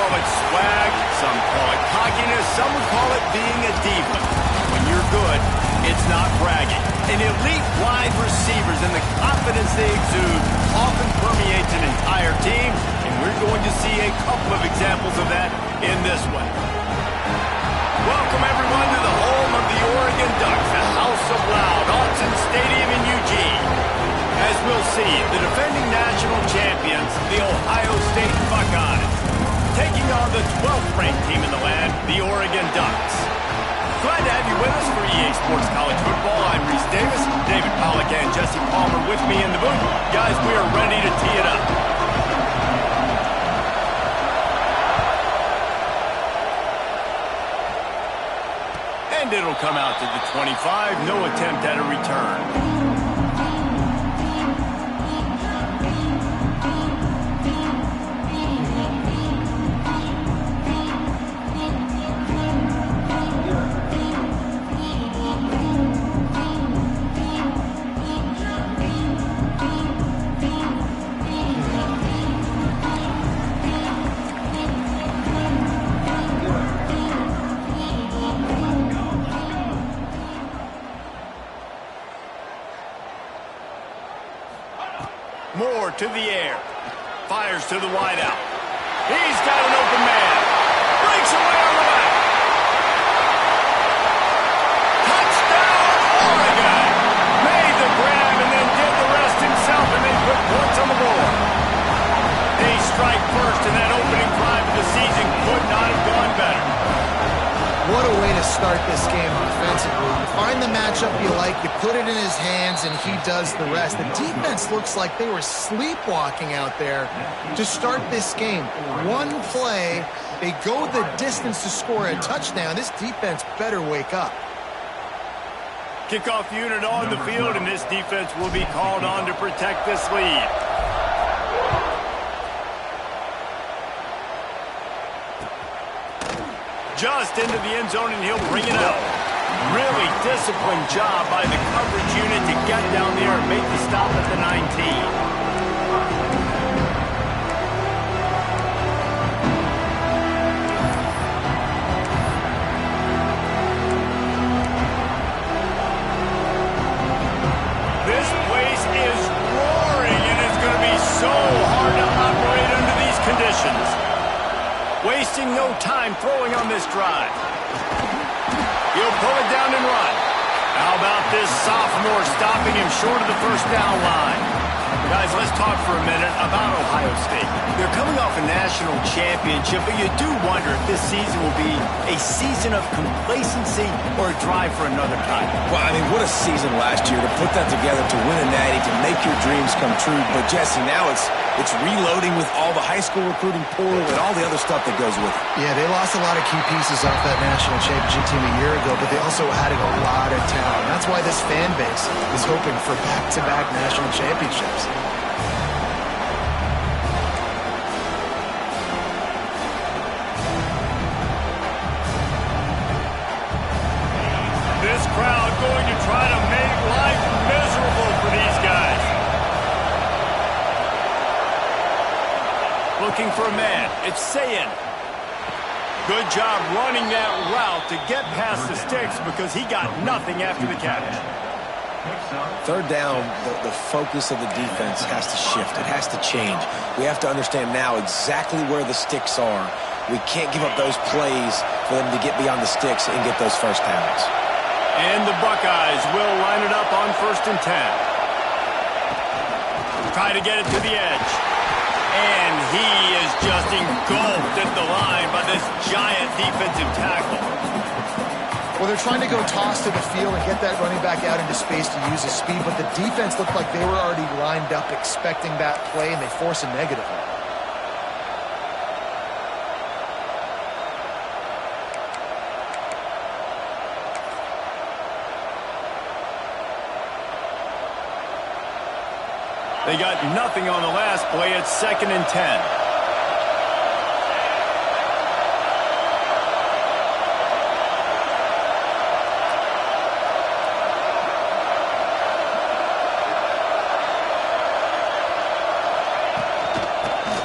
call it swag, some call it cockiness, some would call it being a diva. When you're good, it's not bragging. And elite wide receivers and the confidence they exude often permeates an entire team, and we're going to see a couple of examples of that in this one. Welcome, everyone, to the home of the Oregon Ducks, the House of Loud, Autzen Stadium in Eugene. As we'll see, the defending national champions, the Ohio State Buckeyes, taking on the 12th-ranked team in the land, the Oregon Ducks. Glad to have you with us for EA Sports College Football. I'm Reese Davis, David Pollack and Jesse Palmer with me in the booth. Guys, we are ready to tee it up. And it'll come out to the 25, no attempt at a return. Moore to the air. Fires to the wideout. He's got an open man. Breaks away on the back. Touchdown, Oregon! Made the grab and then did the rest himself, and they put points on the board. They strike first, and that opening drive of the season could not have gone better. What a way to start this game offensively. You find the matchup you like, you put it in his hands, and he does the rest. The defense looks like they were sleepwalking out there to start this game. One play, they go the distance to score a touchdown. This defense better wake up. Kickoff unit on the field, and this defense will be called on to protect this lead. Just into the end zone, and he'll bring it out. Really disciplined job by the coverage unit to get down there and make the stop at the 19. This place is roaring, and it's going to be so hard to operate under these conditions. Wasting no time throwing on this drive. He'll pull it down and run. How about this sophomore stopping him short of the first down line? Guys, let's talk for a minute about Ohio State. They're coming off a national championship, but you do wonder if this season will be a season of complacency or a drive for another title. Well, I mean, what a season last year to put that together, to win a natty, to make your dreams come true. But, Jesse, now it's reloading with all the high school recruiting portal and all the other stuff that goes with it. Yeah, they lost a lot of key pieces off that national championship team a year ago, but they also added a lot of talent. That's why this fan base is hoping for back-to-back national championships. This crowd going to try to make life miserable for these guys. Looking for a man. It's Sayin. Good job running that route to get past the sticks because he got nothing after the catch. Third down, the focus of the defense has to shift. It has to change. We have to understand now exactly where the sticks are. We can't give up those plays for them to get beyond the sticks and get those first downs. And the Buckeyes will line it up on 1st and 10. Try to get it to the edge. And he is just engulfed at the line by this giant defensive tackle. Well, they're trying to go toss to the field and get that running back out into space to use his speed, but the defense looked like they were already lined up expecting that play, and they force a negative one. They got nothing on the last play. It's 2nd and 10.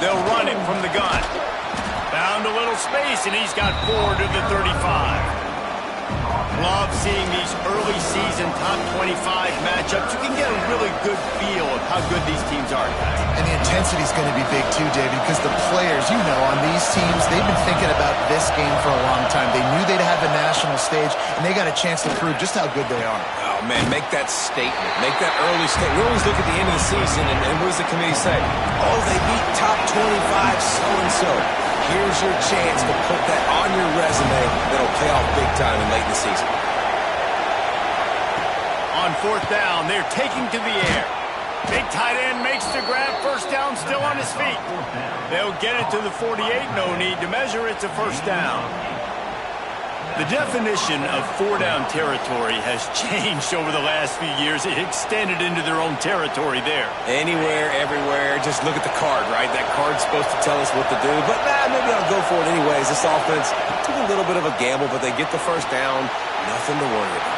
They'll run it from the gun. Found a little space, and he's got 4 to the 35. Love seeing these early season top 25 matchups. You can get a really good feel of how good these teams are, guys. And the intensity is going to be big too, David, because the players, you know, on these teams, they've been thinking about this game for a long time. They knew they'd have the national stage, and they got a chance to prove just how good they are. Oh, man, make that statement. Make that early statement. We always look at the end of the season, and what does the committee say? Oh, they beat top 25 so-and-so. Here's your chance to put that on your resume that'll pay off big time in late in the season. On 4th down, they're taking to the air. Big tight end makes the grab. First down, still on his feet. They'll get it to the 48. No need to measure. It's a first down. The definition of 4-down territory has changed over the last few years. It extended into their own territory there. Anywhere, everywhere. Just look at the card, right? That card's supposed to tell us what to do. But maybe I'll go for it anyways. This offense took a little bit of a gamble, but they get the first down. Nothing to worry about.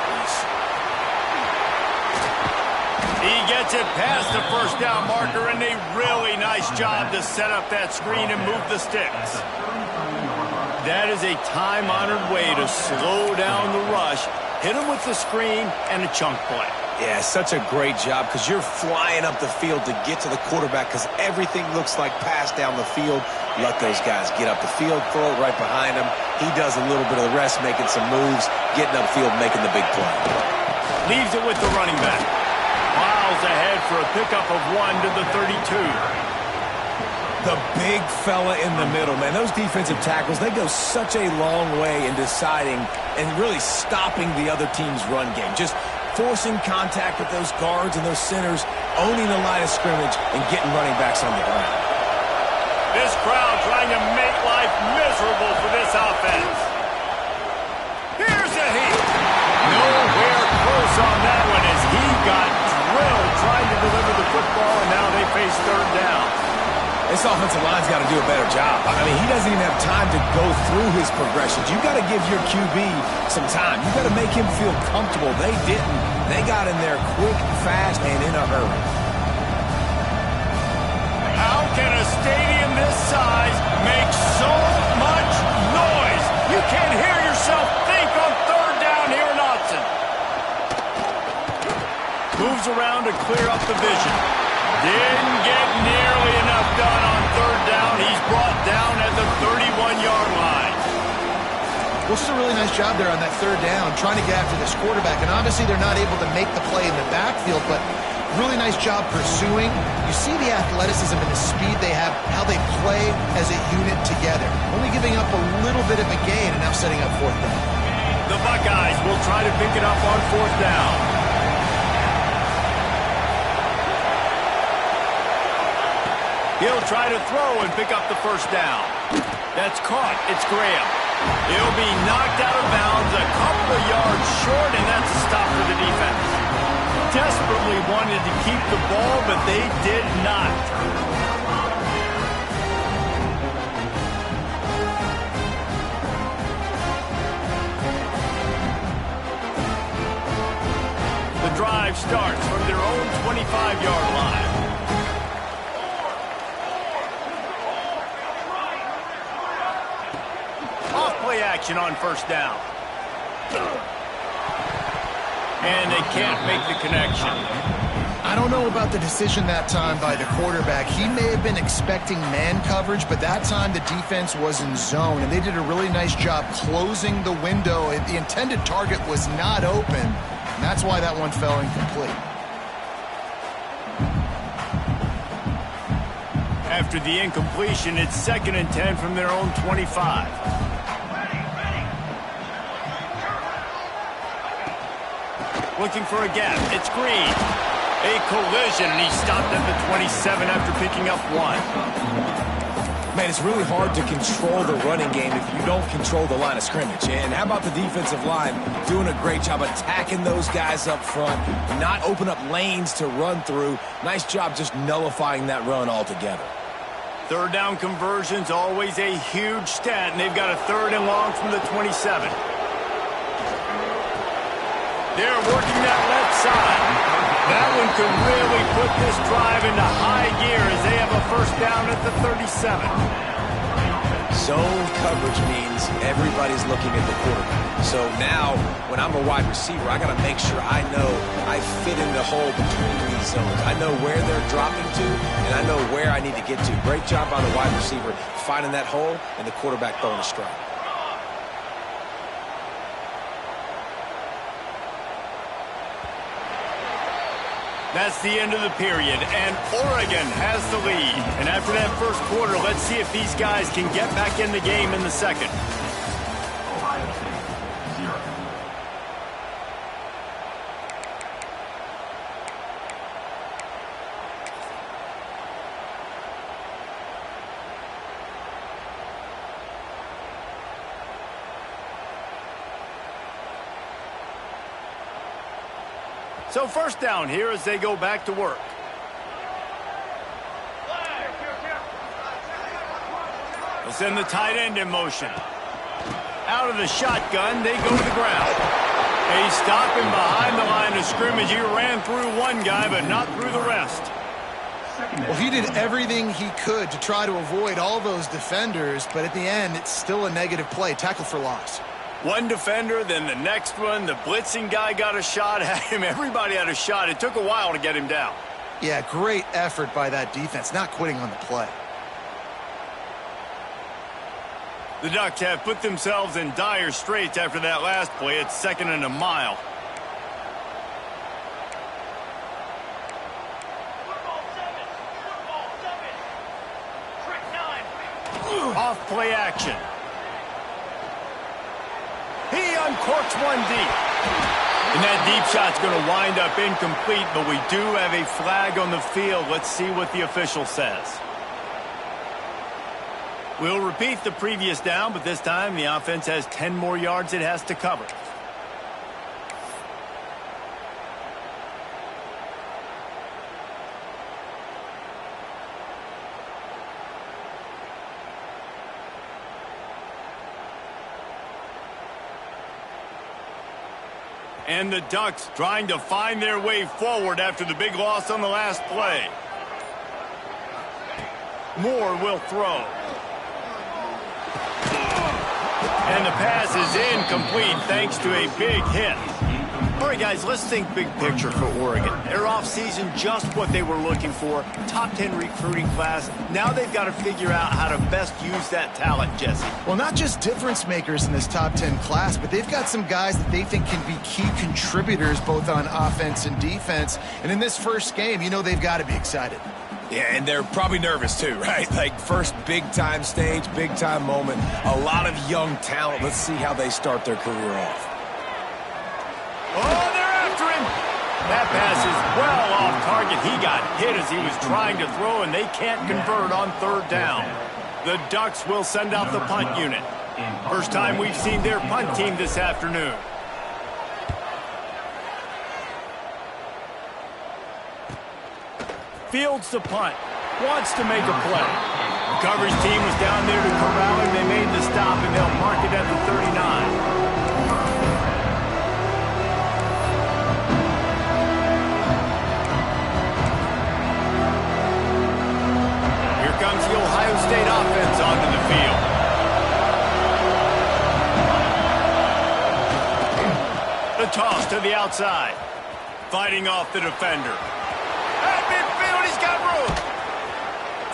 He gets it past the first down marker, and a really nice job to set up that screen and move the sticks. That is a time-honored way to slow down the rush, hit him with the screen, and a chunk play. Yeah, such a great job because you're flying up the field to get to the quarterback because everything looks like pass down the field. Let those guys get up the field, throw it right behind him. He does a little bit of the rest, making some moves, getting upfield, making the big play. Leaves it with the running back. Miles ahead for a pickup of 1 to the 32. The big fella in the middle, man. Those defensive tackles, they go such a long way in deciding and really stopping the other team's run game. Just forcing contact with those guards and those centers, owning the line of scrimmage, and getting running backs on the ground. This crowd trying to make life miserable for this offense. Here's a hit. Nowhere close on that one as he got drilled trying to deliver the football, and now they face 3rd down. This offensive line's got to do a better job. I mean, he doesn't even have time to go through his progressions. You've got to give your QB some time. You've got to make him feel comfortable. They didn't. They got in there quick, fast, and in a hurry. How can a stadium this size make so much noise? You can't hear yourself think on 3rd down here in Austin. Moves around to clear up the vision. Didn't get nearly enough done on 3rd down. He's brought down at the 31-yard line. Well, it's a really nice job there on that 3rd down, trying to get after this quarterback. And obviously they're not able to make the play in the backfield, but really nice job pursuing. You see the athleticism and the speed they have, how they play as a unit together. Only giving up a little bit of a gain and now setting up 4th down. The Buckeyes will try to pick it up on 4th down. He'll try to throw and pick up the first down. That's caught. It's Graham. He'll be knocked out of bounds a couple of yards short, and that's a stop for the defense. Desperately wanted to keep the ball, but they did not. The drive starts from their own 25-yard line. Off-play action on 1st down. And they can't make the connection. I don't know about the decision that time by the quarterback. He may have been expecting man coverage, but that time the defense was in zone, and they did a really nice job closing the window. The intended target was not open, and that's why that one fell incomplete. After the incompletion, it's 2nd and 10 from their own 25. Looking for a gap. It's Green. A collision, and he stopped at the 27 after picking up 1. Man, it's really hard to control the running game if you don't control the line of scrimmage. And how about the defensive line doing a great job attacking those guys up front, not open up lanes to run through. Nice job just nullifying that run altogether. 3rd down conversion's always a huge stat, and they've got a 3rd and long from the 27. They're working that left side. That one could really put this drive into high gear as they have a 1st down at the 37. Zone coverage means everybody's looking at the quarterback. So now, when I'm a wide receiver, I got to make sure I know I fit in the hole between these zones. I know where they're dropping to, and I know where I need to get to. Great job by the wide receiver finding that hole and the quarterback throwing a strike. That's the end of the period, and Oregon has the lead. And after that first quarter, let's see if these guys can get back in the game in the second. So first down here as they go back to work. They'll send the tight end in motion. Out of the shotgun, they go to the ground. They stop him behind the line of scrimmage. He ran through one guy, but not through the rest. Well, he did everything he could to try to avoid all those defenders, but at the end, it's still a negative play. Tackle for loss. One defender, then the next one. The blitzing guy got a shot at him. Everybody had a shot. It took a while to get him down. Yeah, great effort by that defense, not quitting on the play. The Ducks have put themselves in dire straits after that last play. It's 2nd and a mile. Off play action. He uncorks one deep. And that deep shot's going to wind up incomplete, but we do have a flag on the field. Let's see what the official says. We'll repeat the previous down, but this time the offense has 10 more yards it has to cover. And the Ducks trying to find their way forward after the big loss on the last play. Moore will throw. And the pass is incomplete thanks to a big hit. All right, guys, let's think big picture for Oregon. Their offseason, just what they were looking for. Top 10 recruiting class. Now they've got to figure out how to best use that talent, Jesse. Well, not just difference makers in this top 10 class, but they've got some guys that they think can be key contributors both on offense and defense. And in this first game, you know they've got to be excited. Yeah, and they're probably nervous too, right? Like first big-time stage, big-time moment. A lot of young talent. Let's see how they start their career off. Oh, they're after him. That pass is well off target. He got hit as he was trying to throw, and they can't convert on 3rd down. The Ducks will send out the punt unit. First time we've seen their punt team this afternoon. Fields the punt. Wants to make a play. The coverage team was down there to corral him. They made the stop, and they'll mark it at the 39. Comes the Ohio State offense onto the field. The toss to the outside. Fighting off the defender. At midfield, he's got room.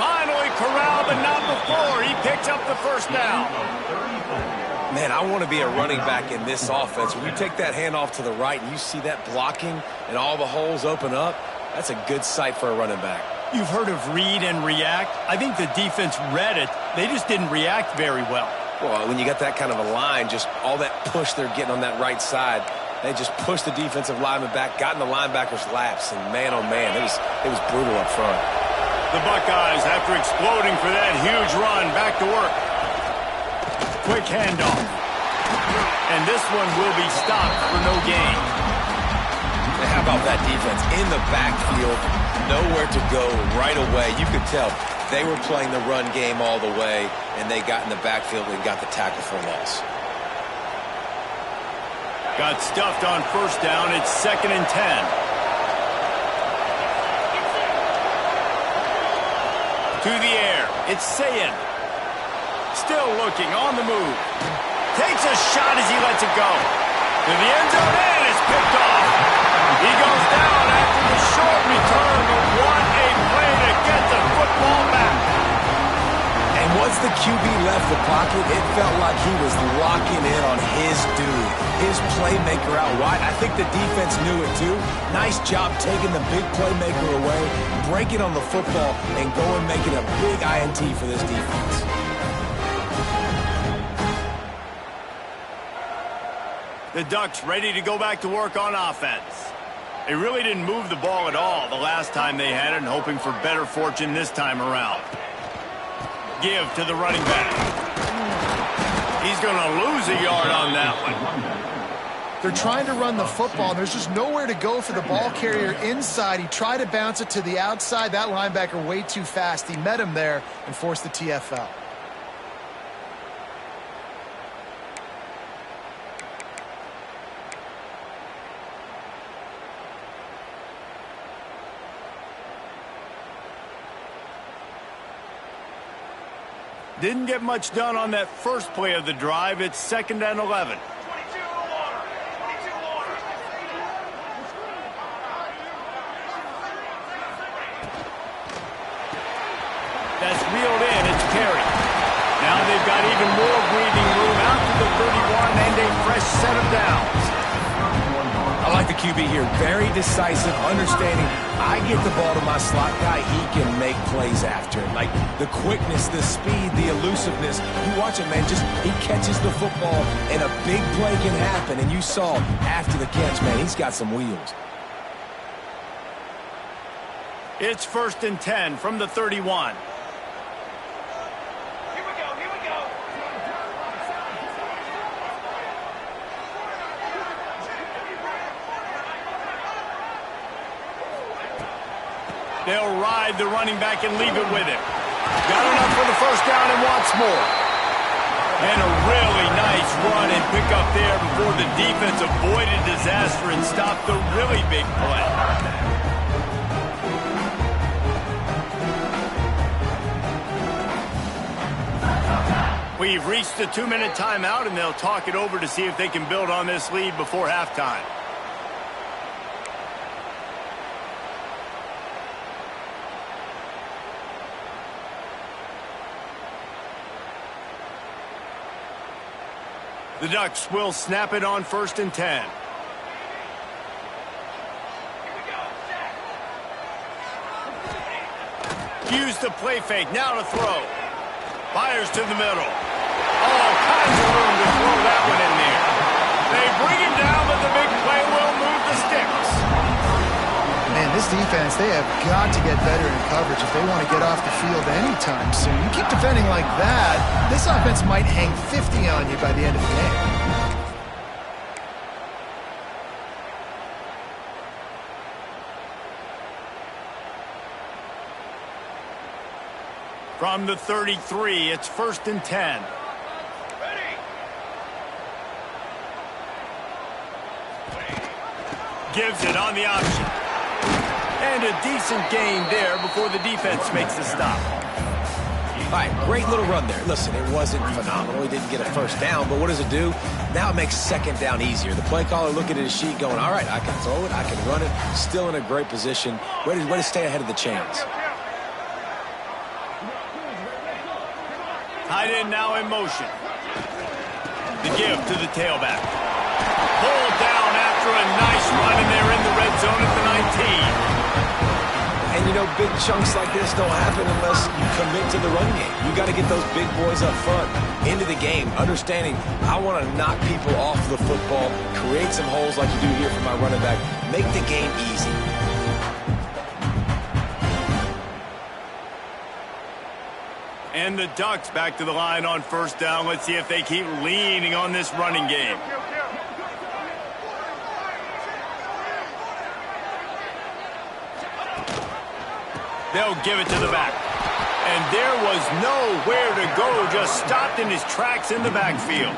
Finally corralled, but not before. He picks up the first down. Man, I want to be a running back in this offense. When you take that handoff to the right and you see that blocking and all the holes open up, that's a good sight for a running back. You've heard of read and react. I think the defense read it. They just didn't react very well. Well, when you got that kind of a line, just all that push they're getting on that right side, they just pushed the defensive lineman back, got in the linebacker's laps, and man, oh man, it was brutal up front. The Buckeyes, after exploding for that huge run, back to work. Quick handoff. And this one will be stopped for no gain. How about that defense in the backfield? Nowhere to go right away. You could tell they were playing the run game all the way, and they got in the backfield and got the tackle for loss. Got stuffed on 1st down. It's 2nd and 10. To the air. It's Sayin. Still looking, on the move. Takes a shot as he lets it go. To the end zone, and it's picked off. He goes down after the short return, but what a play to get the football back. And once the QB left the pocket, it felt like he was locking in on his dude, his playmaker out wide. I think the defense knew it too. Nice job taking the big playmaker away, breaking on the football, and going making a big INT for this defense. The Ducks ready to go back to work on offense. They really didn't move the ball at all the last time they had it, and hoping for better fortune this time around. Give to the running back. He's going to lose a yard on that one. They're trying to run the football, and there's just nowhere to go for the ball carrier inside. He tried to bounce it to the outside. That linebacker way too fast. He met him there and forced the TFL. Didn't get much done on that first play of the drive. It's 2nd and 11. That's reeled in. It's carried. Now they've got even more breathing room out to the 31 and a fresh set of downs. I like the QB here. Very decisive, understanding I get the ball to my slot guy, he can make plays after it. Like the quickness, the speed, the elusiveness. You watch it, man, just he catches the football and a big play can happen. And you saw after the catch, man, he's got some wheels. It's 1st and 10 from the 31. They'll ride the running back and leave it with him. Got enough for the first down and wants more. And a really nice run and pick up there before the defense avoided disaster and stopped the really big play. We've reached the 2-minute timeout, and they'll talk it over to see if they can build on this lead before halftime. The Ducks will snap it on 1st and 10. Use the play fake, now to throw. Fires to the middle. All kinds of room to throw that one in there. They bring him down, but the big play will move the sticks. Man, this defense, they have got to get better in coverage if they want to get off the field anytime soon. You keep defending like that, this offense might hang 50 on you by the end of the game. From the 33, it's 1st and 10. Gives it on the option. And a decent gain there before the defense makes the stop. All right, great little run there. Listen, it wasn't phenomenal. He didn't get a first down, but what does it do? Now it makes 2nd down easier. The play caller looking at his sheet going, all right, I can throw it, I can run it. Still in a great position. Way to stay ahead of the chains. Tight end now in motion. The give to the tailback. Pulled down after a nice run, and they're in the red zone at the 19. And, you know, big chunks like this don't happen unless you commit to the run game. You got to get those big boys up front into the game, understanding I want to knock people off the football, create some holes like you do here for my running back, make the game easy. And the Ducks back to the line on 1st down. Let's see if they keep leaning on this running game. They'll give it to the back. And there was nowhere to go, just stopped in his tracks in the backfield.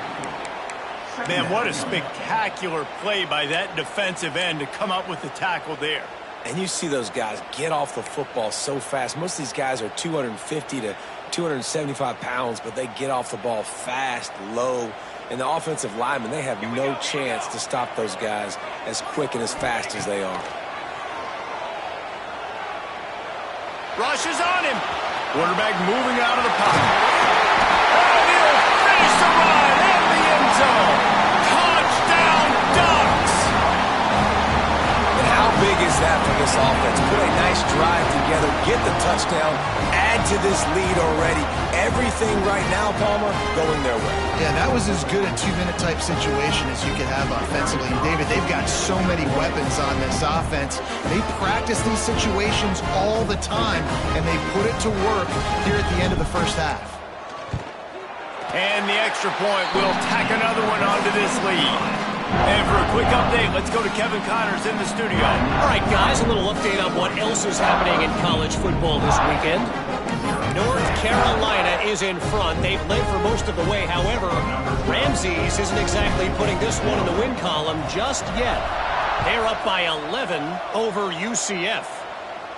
Man, what a spectacular play by that defensive end to come up with the tackle there. And you see those guys get off the football so fast. Most of these guys are 250 to 275 pounds, but they get off the ball fast, low, and the offensive linemen, they have no chance to stop those guys as quick and as fast as they are. Rushes on him. Quarterback moving out of the pocket. And he'll finish the run in the end zone. Touchdown, Ducks! And how big is that for this offense? Put a nice drive together, get the touchdown, add to this lead already. Everything right now, Palmer, going their way. Yeah, that was as good a two-minute type situation as you could have offensively. And David, they've got so many weapons on this offense. They practice these situations all the time, and they put it to work here at the end of the first half. And the extra point will tack another one onto this lead. And for a quick update, let's go to Kevin Connors in the studio. All right, guys, a little update on what else is happening in college football this weekend. North Carolina is in front. They've led for most of the way. However, Ramses isn't exactly putting this one in the win column just yet. They're up by 11 over UCF.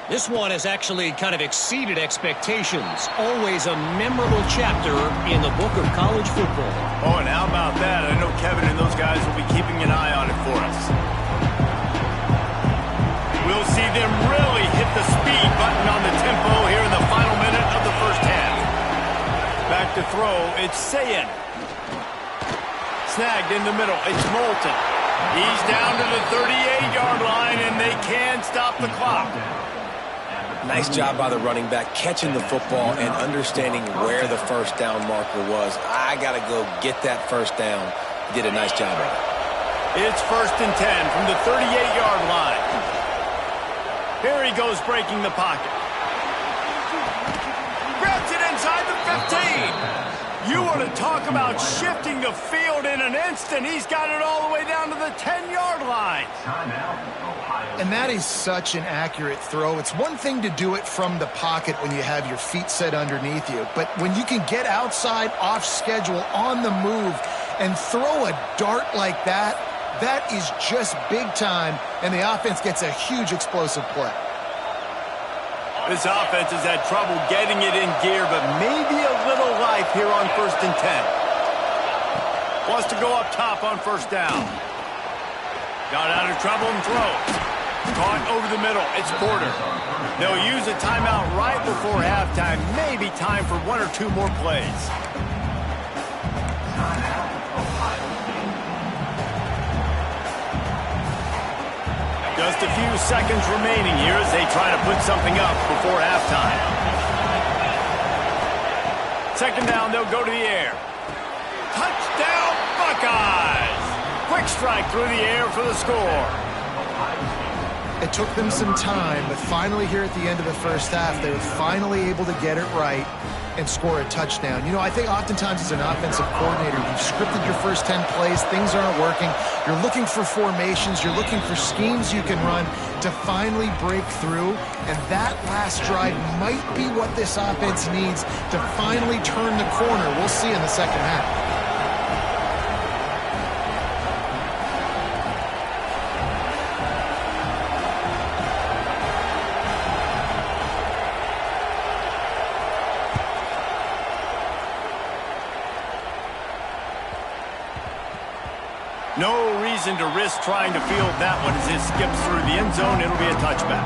This one has actually kind of exceeded expectations. Always a memorable chapter in the book of college football. Oh, and how about that? I know Kevin and those guys will be keeping an eye on it for us. We'll see them really hit the speed button on the tempo here in the final minute of the first half. Back to throw, it's Sayin. Snagged in the middle, it's Moulton. He's down to the 38-yard line, and they can't stop the clock. Nice job by the running back, catching the football and understanding where the first down marker was. I got to go get that first down. He did a nice job of it. It's 1st and 10 from the 38-yard line. Here he goes breaking the pocket. Grabs it inside the 15. You want to talk about shifting the field in an instant. He's got it all the way down to the 10-yard line. And that is such an accurate throw. It's one thing to do it from the pocket when you have your feet set underneath you, but when you can get outside, off schedule, on the move, and throw a dart like that, that is just big time, and the offense gets a huge explosive play. This offense has had trouble getting it in gear, but maybe a little life here on 1st and 10. Wants to go up top on first down. Got out of trouble and throws. Caught over the middle. It's Porter. They'll use a timeout right before halftime. Maybe time for one or two more plays. Just a few seconds remaining here as they try to put something up before halftime. Second down, they'll go to the air. Touchdown, Buckeyes! Quick strike through the air for the score. It took them some time, but finally here at the end of the first half, they were finally able to get it right and score a touchdown. You know, I think oftentimes as an offensive coordinator, you've scripted your first 10 plays, things aren't working, you're looking for formations, you're looking for schemes you can run to finally break through, and that last drive might be what this offense needs to finally turn the corner. We'll see in the second half. No reason to risk trying to field that one as it skips through the end zone. It'll be a touchback.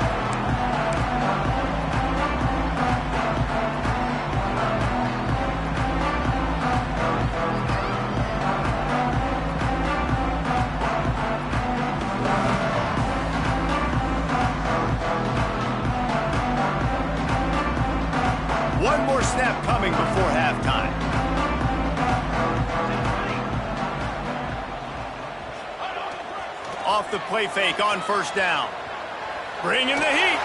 One more snap coming before halftime. Off the play fake on first down. Bringing the heat.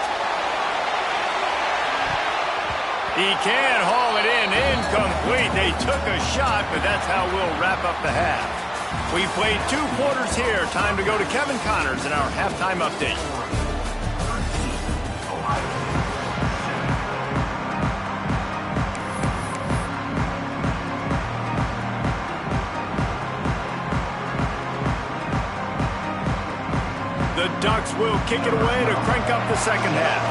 He can haul it in. Incomplete. They took a shot, but that's how we'll wrap up the half. We played 2 quarters here. Time to go to Kevin Connors in our halftime update. The Ducks will kick it away to crank up the second half.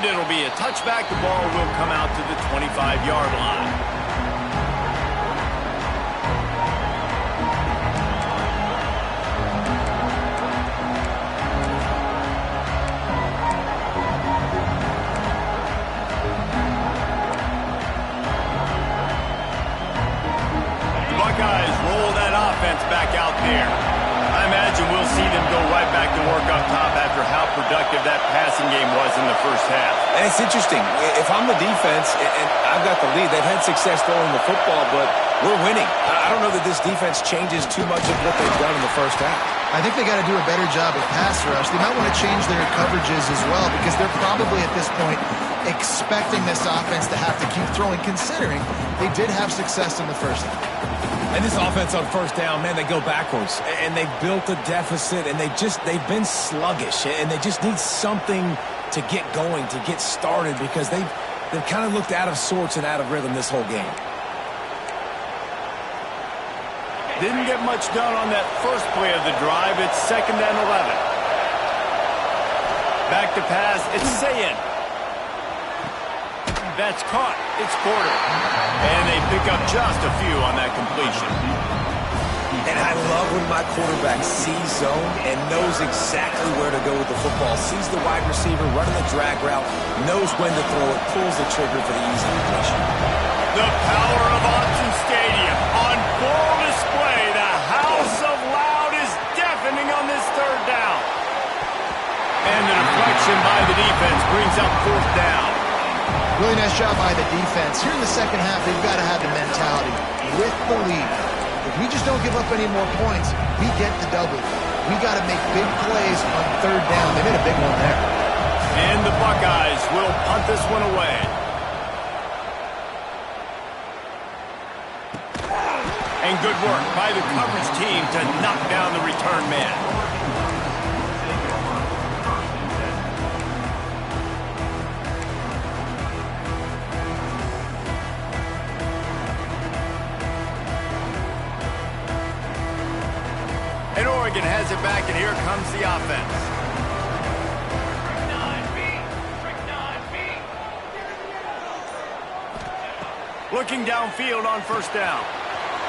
And it'll be a touchback. The ball will come out to the 25-yard line. Buckeyes roll that offense back out there. I imagine we'll see them go right back to work up top after how productive that passing game was in the first half. And it's interesting. If I'm the defense and I've got the lead, they've had success throwing the football, but we're winning. I don't know that this defense changes too much of what they've done in the first half. I think they got to do a better job of pass rush. They might want to change their coverages as well because they're probably at this point expecting this offense to have to keep throwing, considering they did have success in the first half. And this offense on first down, man, they go backwards. And they've built a deficit, and they've been sluggish. And they just need something to get going, to get started, because they've kind of looked out of sorts and out of rhythm this whole game. Didn't get much done on that first play of the drive. It's 2nd and 11. Back to pass. It's Sayin. That's caught. It's Porter. And they pick up just a few on that completion. And I love when my quarterback sees zone and knows exactly where to go with the football. Sees the wide receiver running the drag route, knows when to throw it, pulls the trigger for the easy completion. The power of Autzen Stadium on full display. The house of loud is deafening on this 3rd down. And the deflection by the defense brings up 4th down. Really nice job by the defense. Here in the second half, they've got to have the mentality with the lead. If we just don't give up any more points, we get the W. We got to make big plays on 3rd down. They made a big one there. And the Buckeyes will punt this one away. And good work by the coverage team to knock down the return man. And Oregon has it back, and here comes the offense. Looking downfield on 1st down.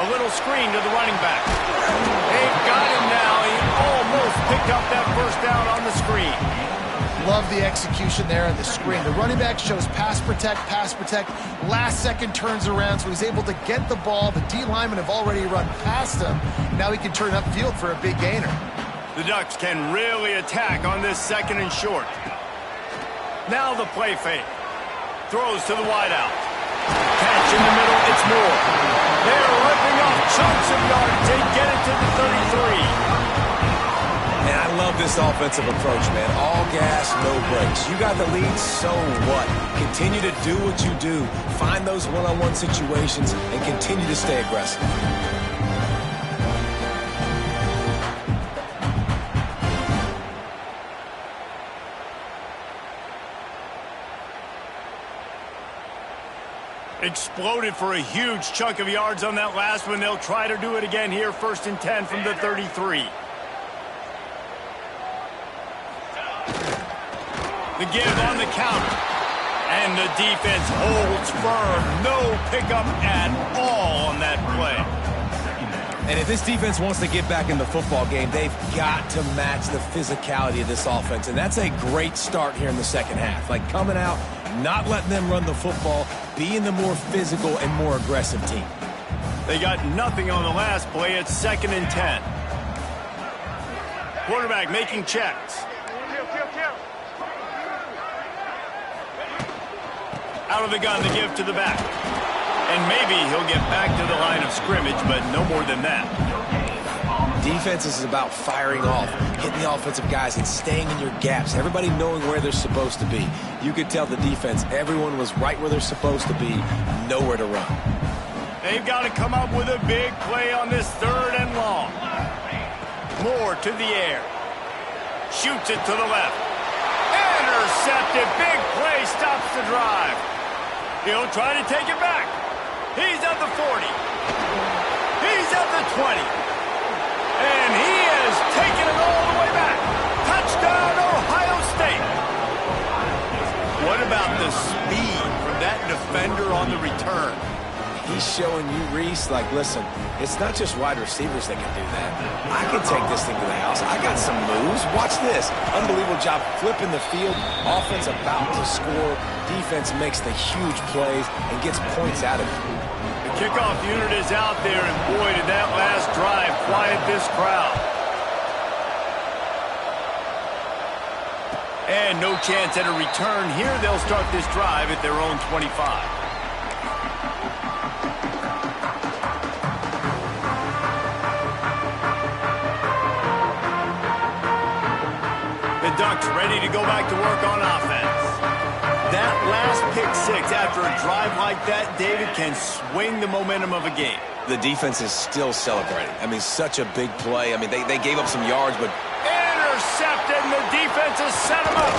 A little screen to the running back. They've got him now. He almost picked up that 1st down on the screen. Love the execution there on the screen. The running back shows pass protect. Last second turns around, so he's able to get the ball. The D linemen have already run past him. Now he can turn upfield for a big gainer. The Ducks can really attack on this 2nd and short. Now the play fake. Throws to the wideout. Catch in the middle, it's Moore. They're ripping off chunks of yards. They get it to the 33. And I love this offensive approach, man. All gas, no brakes. You got the lead, so what? Continue to do what you do. Find those one-on-one situations and continue to stay aggressive. Exploded for a huge chunk of yards on that last one. They'll try to do it again here. 1st and 10 from the 33. The give on the counter. And the defense holds firm. No pickup at all on that play. And if this defense wants to get back in the football game, they've got to match the physicality of this offense. And that's a great start here in the second half. Like coming out, not letting them run the football, being the more physical and more aggressive team. They got nothing on the last play. It's 2nd and 10. Quarterback making checks. Out of the gun, the give to the back. And maybe he'll get back to the line of scrimmage, but no more than that. Defense is about firing off, hitting the offensive guys and staying in your gaps. Everybody knowing where they're supposed to be. You could tell the defense, everyone was right where they're supposed to be, nowhere to run. They've got to come up with a big play on this 3rd and long. Moore to the air. Shoots it to the left. Intercepted. Big play stops the drive. He'll try to take it back. He's at the 40. He's at the 20. And he has taken it all the way back. Touchdown, Ohio State. What about the speed from that defender on the return. He's showing you, Reese, like, listen, it's not just wide receivers that can do that. I can take this thing to the house. I got some moves. Watch this. Unbelievable job flipping the field. Offense about to score. Defense makes the huge plays and gets points out of it. The kickoff unit is out there, and boy, did that last drive quiet this crowd. And no chance at a return here. They'll start this drive at their own 25. The Ducks ready to go back to work on offense. That last pick six after a drive like that, David, can swing the momentum of a game. The defense is still celebrating. I mean, such a big play. I mean, they gave up some yards, but... Intercepted, and the defense has set him up.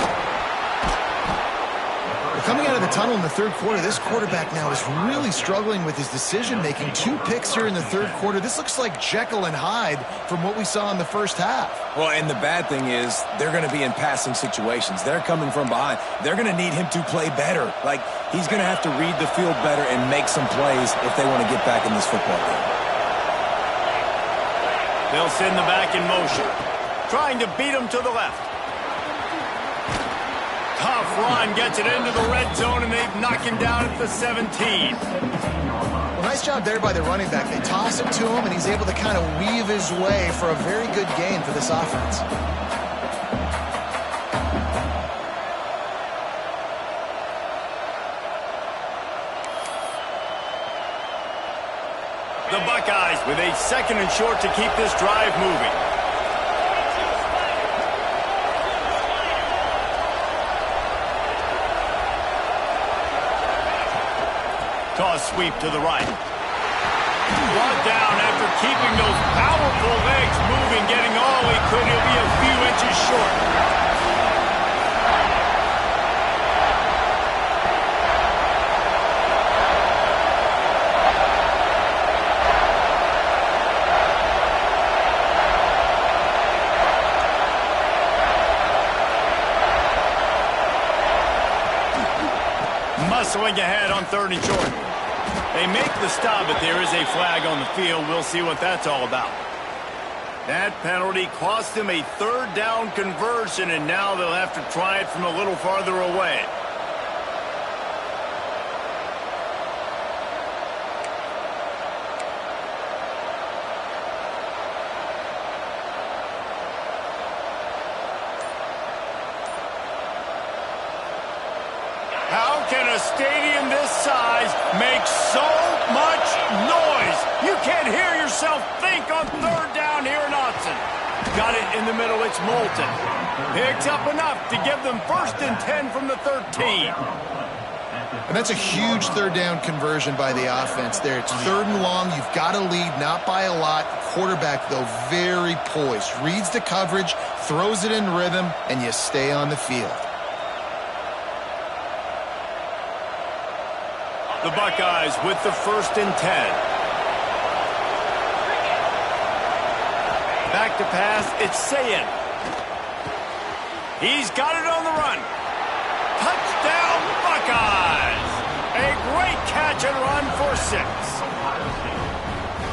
Coming out of the tunnel in the third quarter, this quarterback now is really struggling with his decision-making. 2 picks here in the third quarter. This looks like Jekyll and Hyde from what we saw in the first half. Well, and the bad thing is they're going to be in passing situations. They're coming from behind. They're going to need him to play better. Like, he's going to have to read the field better and make some plays if they want to get back in this football game. They'll send the back in motion, trying to beat him to the left. Tough run, gets it into the red zone, and they've knocked him down at the 17. Well, nice job there by the running back. They toss it to him, and he's able to kind of weave his way for a very good gain for this offense. The Buckeyes with a 2nd and short to keep this drive moving. Toss sweep to the right. Brought down after keeping those powerful legs moving, getting all he could. He'll be a few inches short. Muscling ahead on 3rd and short. They make the stop, but there is a flag on the field. We'll see what that's all about. That penalty cost them a 3rd down conversion, and now they'll have to try it from a little farther away. How can a stadium this size make so much noise? You can't hear yourself think on 3rd down here in Austin. Got it in the middle, it's Moulton. Picks up enough to give them 1st and 10 from the 13. And that's a huge 3rd down conversion by the offense there. It's 3rd and long. You've got to lead, not by a lot. Quarterback, though, very poised. Reads the coverage, throws it in rhythm, and you stay on the field. The Buckeyes with the 1st and 10. Back to pass, it's Sayin. He's got it on the run. Touchdown, Buckeyes! A great catch and run for 6.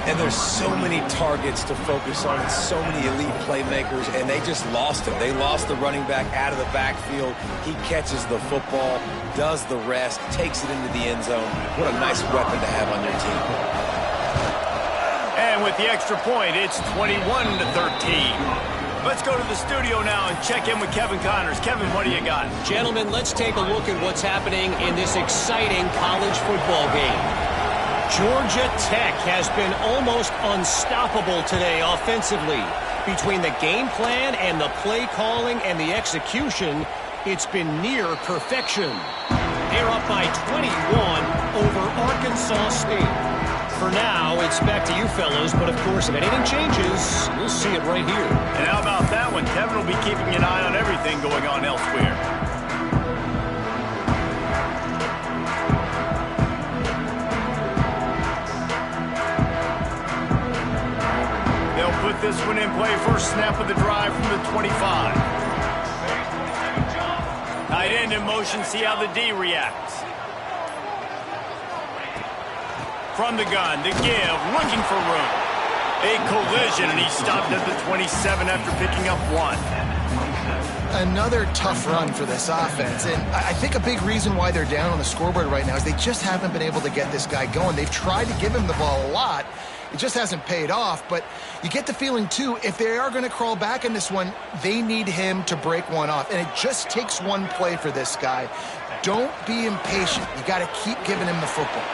And there's so many targets to focus on, and so many elite playmakers, and they just lost him. They lost the running back out of the backfield. He catches the football, does the rest, takes it into the end zone. What a nice weapon to have on your team. And with the extra point, it's 21-13. Let's go to the studio now and check in with Kevin Connors. Kevin, what do you got? Gentlemen, let's take a look at what's happening in this exciting college football game. Georgia Tech has been almost unstoppable today offensively. Between the game plan and the play calling and the execution, it's been near perfection. They're up by 21 over Arkansas State. For now, it's back to you fellows, but of course, if anything changes, we'll see it right here. And how about that one? Kevin will be keeping an eye on everything going on elsewhere. They'll put this one in play. First snap of the drive from the 25. Tight end in motion, see how the D reacts. From the gun, the give, looking for room. A collision, and he stopped at the 27 after picking up 1. Another tough run for this offense, and I think a big reason why they're down on the scoreboard right now is they just haven't been able to get this guy going. They've tried to give him the ball a lot. It just hasn't paid off, but you get the feeling, too, if they are going to crawl back in this one, they need him to break one off, and it just takes one play for this guy. Don't be impatient. You got to keep giving him the football.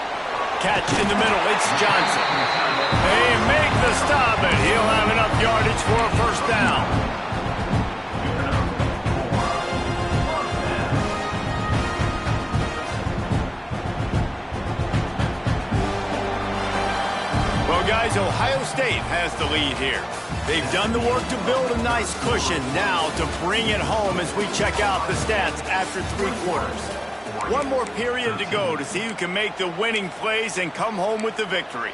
Catch in the middle, it's Johnson. They make the stop, and he'll have enough yardage for a first down. Well, guys, Ohio State has the lead here. They've done the work to build a nice cushion. Now to bring it home as we check out the stats after 3 quarters. One more period to go to see who can make the winning plays and come home with the victory.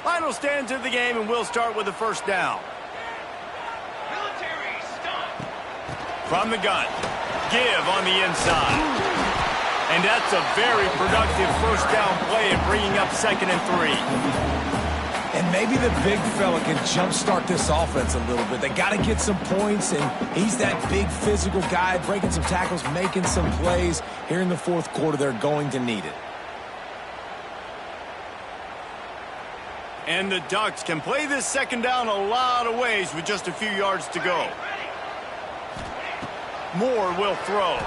Final stands of the game, and we'll start with the first down. From the gun, give on the inside. And that's a very productive first down play in bringing up 2nd and 3. And maybe the big fella can jumpstart this offense a little bit. They got to get some points, and he's that big physical guy, breaking some tackles, making some plays. Here in the 4th quarter, they're going to need it. And the Ducks can play this 2nd down a lot of ways with just a few yards to go. Moore will throw.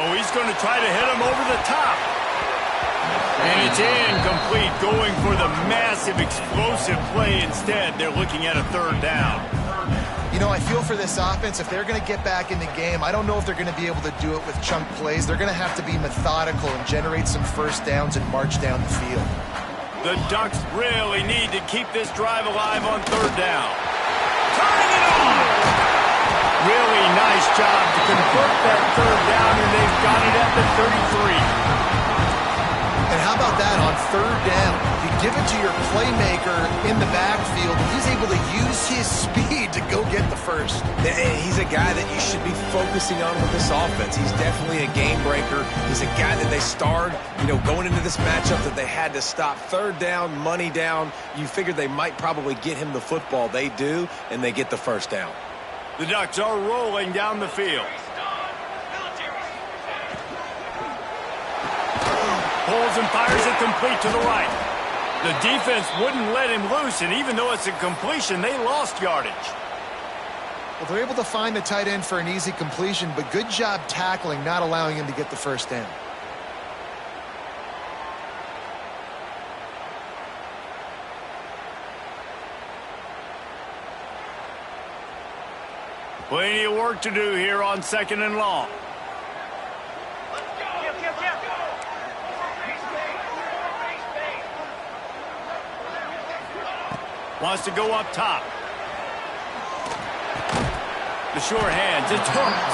Oh, he's going to try to hit him over the top. And it's incomplete, going for the massive, explosive play instead. They're looking at a 3rd down. You know, I feel for this offense, if they're going to get back in the game, I don't know if they're going to be able to do it with chunk plays. They're going to have to be methodical and generate some first downs and march down the field. The Ducks really need to keep this drive alive on 3rd down. Turning it on! Really nice job to convert that 3rd down, and they've got it at the 33. And how about that on 3rd down? You give it to your playmaker in the backfield, and he's able to use his speed to go get the first. He's a guy that you should be focusing on with this offense. He's definitely a game breaker. He's a guy that they starred, going into this matchup that they had to stop. 3rd down, money down. You figured they might probably get him the football. They do, and they get the first down. The Ducks are rolling down the field. Pulls and fires it complete to the right. The defense wouldn't let him loose, and even though it's a completion, they lost yardage. Well, they're able to find the tight end for an easy completion, but good job tackling, not allowing him to get the first down. Plenty of work to do here on 2nd and long. Wants to go up top. The short hands, it's hooked.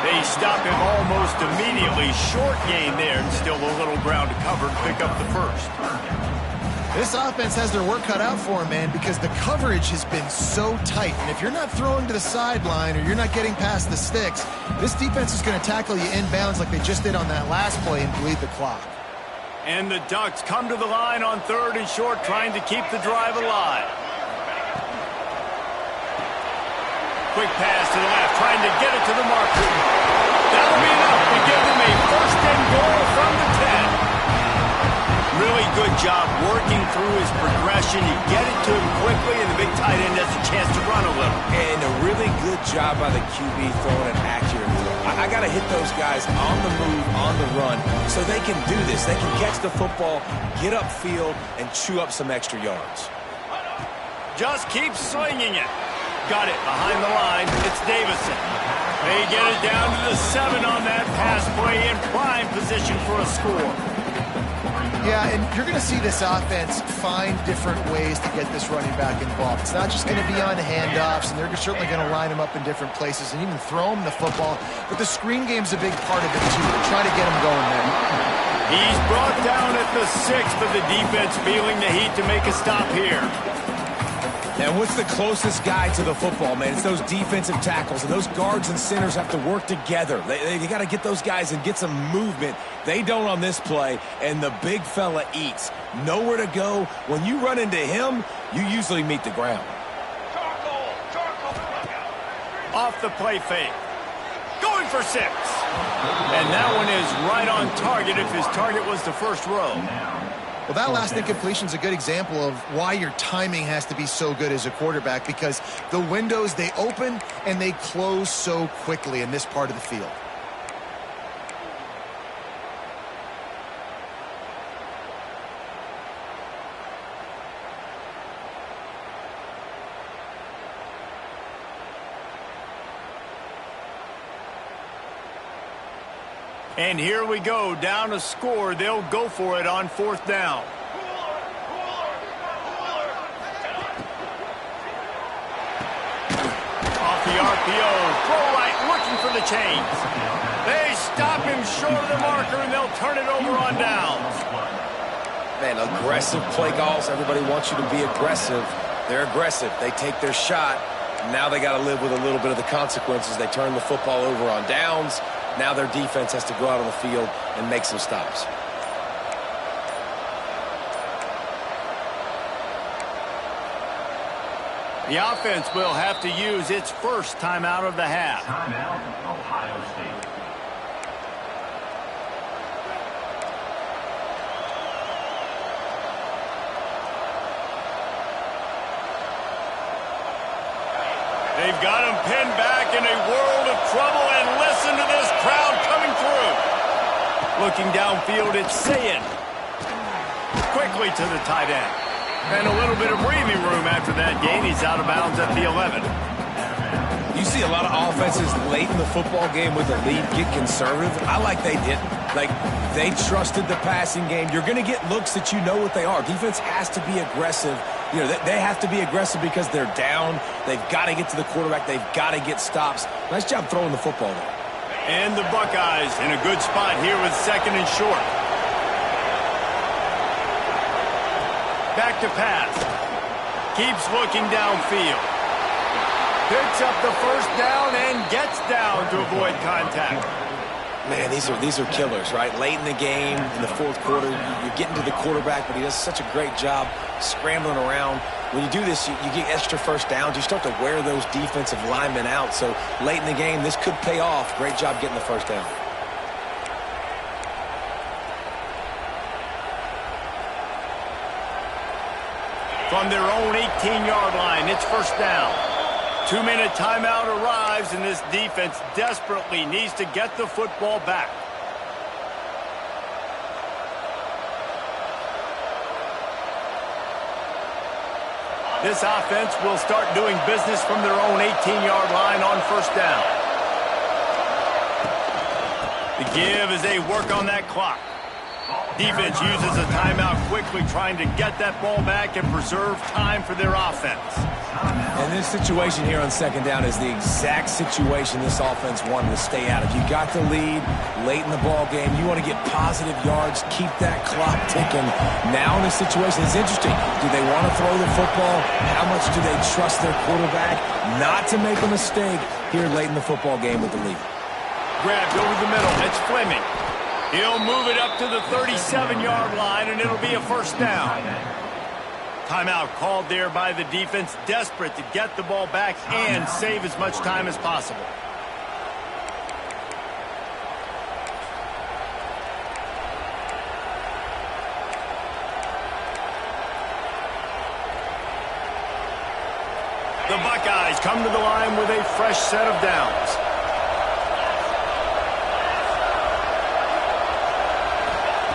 They stop him almost immediately. Short gain there, and still a little ground to cover to pick up the first. This offense has their work cut out for them, man, because the coverage has been so tight. And if you're not throwing to the sideline or you're not getting past the sticks, this defense is going to tackle you inbounds like they just did on that last play and bleed the clock. And the Ducks come to the line on 3rd and short, trying to keep the drive alive. Quick pass to the left, trying to get it to the marker. That'll be enough to give them a 1st and goal from the 10. Really good job working through his progression. You get it to him quickly, and the big tight end has a chance to run a little. And a really good job by the QB throwing an accurate throw. I got to hit those guys on the move, on the run, so they can do this. They can catch the football, get upfield, and chew up some extra yards. Just keep swinging it. Got it behind the line. It's Davison. They get it down to the 7 on that pass play, in prime position for a score. Yeah, and you're going to see this offense find different ways to get this running back involved. It's not just going to be on handoffs, and they're certainly going to line him up in different places and even throw him the football. But the screen game's a big part of it, too. Try to get him going there. He's brought down at the 6th, but the defense feeling the heat to make a stop here. And what's the closest guy to the football, man? It's those defensive tackles, and those guards and centers have to work together. They got to get those guys and get some movement. They don't on this play, and the big fella eats. Nowhere to go. When you run into him, you usually meet the ground. Off the play fake. Going for 6. And that one is right on target if his target was the first row. Well, that last incompletion is a good example of why your timing has to be so good as a quarterback, because the windows, they open and they close so quickly in this part of the field. And here we go, down a score. They'll go for it on 4th down. Off the RPO, throw right, looking for the chains. They stop him short of the marker, and they'll turn it over on downs. Man, aggressive play calls. Everybody wants you to be aggressive. They're aggressive. They take their shot. Now they got to live with a little bit of the consequences. They turn the football over on downs. Now their defense has to go out on the field and make some stops. The offense will have to use its first timeout of the half. Timeout, Ohio State. They've got him pinned back in a world of trouble, and listen to this crowd coming through. Looking downfield, it's Sayin. Quickly to the tight end. And a little bit of breathing room after that gain. He's out of bounds at the 11. You see a lot of offenses late in the football game with the lead get conservative. I like they didn't. Like, they trusted the passing game. You're going to get looks that you know what they are. Defense has to be aggressive. You know, they have to be aggressive because they're down. They've got to get to the quarterback. They've got to get stops. Nice job throwing the football there. And the Buckeyes in a good spot here with 2nd and short. Back to pass. Keeps looking downfield. Picks up the first down and gets down to avoid contact. Man, these are killers, right? Late in the game, in the 4th quarter, you're getting to the quarterback, but he does such a great job scrambling around. When you do this, you get extra first downs. You start to wear those defensive linemen out. So late in the game, this could pay off. Great job getting the first down. From their own 18-yard line, it's first down. 2-minute timeout arrives, and this defense desperately needs to get the football back. This offense will start doing business from their own 18-yard line on first down. The give as they work on that clock. Defense uses a timeout quickly, trying to get that ball back and preserve time for their offense. And this situation here on 2nd down is the exact situation this offense wanted to stay out of. You got the lead late in the ball game. You want to get positive yards, keep that clock ticking. Now in this situation, it's interesting. Do they want to throw the football? How much do they trust their quarterback not to make a mistake here late in the football game with the lead? Grabbed over the middle. It's Fleming. He'll move it up to the 37-yard line, and it'll be a first down. Timeout called there by the defense, desperate to get the ball back and save as much time as possible. The Buckeyes come to the line with a fresh set of downs.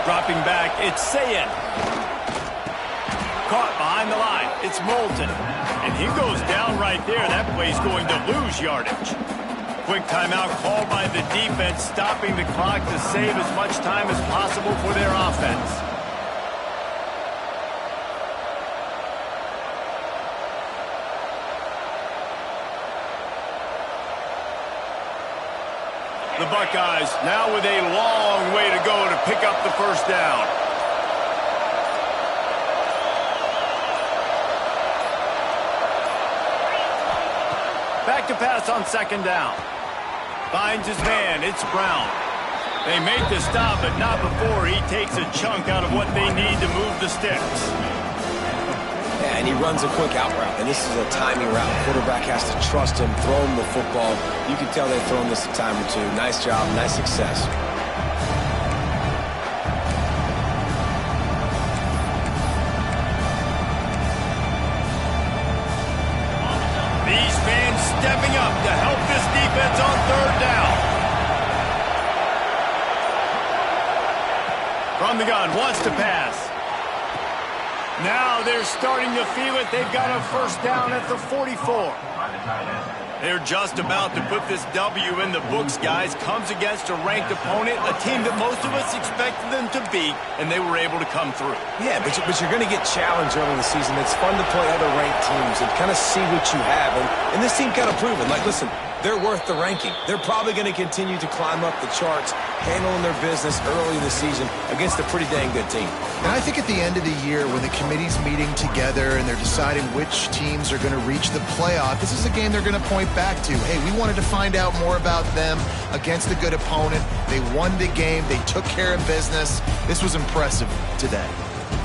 Dropping back, it's Sayin. Caught behind the line, it's Moulton. And he goes down right there. That play's going to lose yardage. Quick timeout called by the defense, stopping the clock to save as much time as possible for their offense. The Buckeyes now with a long way to go to pick up the first down. Back to pass on second down. Finds his man. It's Brown. They make the stop, but not before he takes a chunk out of what they need to move the sticks. Yeah, and he runs a quick out route, and this is a timing route. Quarterback has to trust him, throw him the football. You can tell they've thrown this a time or two. Nice job, nice success. These fans stepping up to help this defense on third down. From the gun, wants to pass. Now they're starting to feel it. They've got a first down at the 44. They're just about to put this W in the books, guys. Comes against a ranked opponent, a team that most of us expected them to beat, and they were able to come through. Yeah, but you're going to get challenged early in the season. It's fun to play other ranked teams and kind of see what you have. And this team kind of proven, like, listen, they're worth the ranking. They're probably going to continue to climb up the charts, handling their business early in the season against a pretty dang good team. And I think at the end of the year, when the committee's meeting together and they're deciding which teams are going to reach the playoff, this is a game they're going to point back to. Hey, we wanted to find out more about them against a good opponent. They won the game. They took care of business. This was impressive today.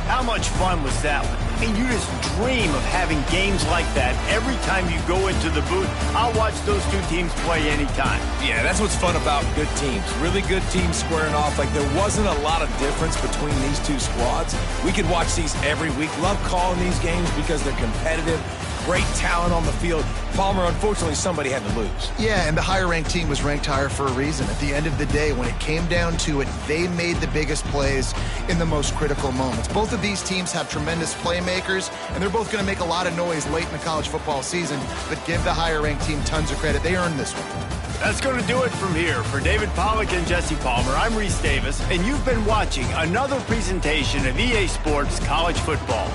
How much fun was that one? I mean, you just dream of having games like that every time you go into the booth. I'll watch those two teams play anytime. Yeah, that's what's fun about good teams. Really good teams squaring off. Like, there wasn't a lot of difference between these two squads. We could watch these every week. Love calling these games because they're competitive. Great talent on the field. Palmer, unfortunately, somebody had to lose. Yeah, and the higher-ranked team was ranked higher for a reason. At the end of the day, when it came down to it, they made the biggest plays in the most critical moments. Both of these teams have tremendous playmakers, and they're both going to make a lot of noise late in the college football season, but give the higher-ranked team tons of credit. They earned this one. That's going to do it from here. For David Pollack and Jesse Palmer, I'm Reese Davis, and you've been watching another presentation of EA Sports College Football.